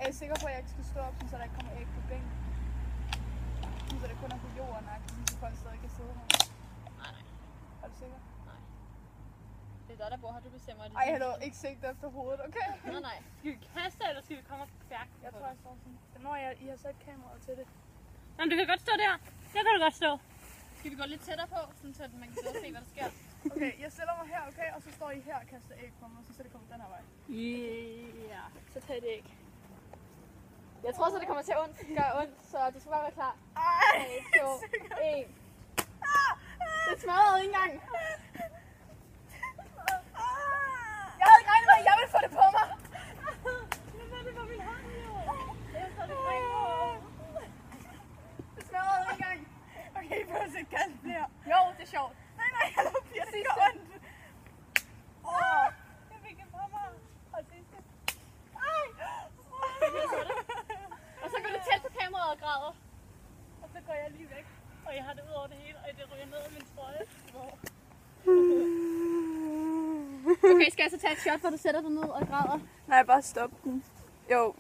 Er I sikker på, at jeg ikke skal stå op, så der ikke kommer æg på bænken? Så det kun er på jorden, så folk stadig kan sidde her. Nej. Er du sikker? Nej. Det er dig, der bor her, du bestemmer det. Ej, hallo, ikke sigte efter hovedet, okay? Nej. Skal vi kaste, eller skal vi komme og færke? Jeg tror, jeg står sådan. Når I har sat kameraet til det. Jamen, du kan godt stå der. Der kan du godt stå. Skal vi gå lidt tættere på, sådan, så man kan se, hvad der sker? Okay, jeg stiller mig her, okay? Og så står I her og kaster æg på mig, så det kommer den her vej. Ja, så tag det ikke. Jeg tror så, det kommer til at gøre ondt, så du skal bare være klar. 3, 2, 1. Det smadrede ikke engang. Jeg havde ikke regnet med, at jeg ville få det på mig. Nu var det på min hånd, jo. Jeg så det greb på. Det smadrede ikke engang. Okay, I behøver ikke kaste flere. Jo, det er sjovt. Nej, jeg lader Pia, det gør ondt. Jeg fik det på mig. Og sidste. Og så går du tæt på kameraet og græder. Og så går jeg lige væk. Og jeg har det ud over det hele, og det ryger ned i min trøje. Okay, skal jeg så tage et shot, hvor du sætter dig ned og græder? Nej, bare stop den. Jo.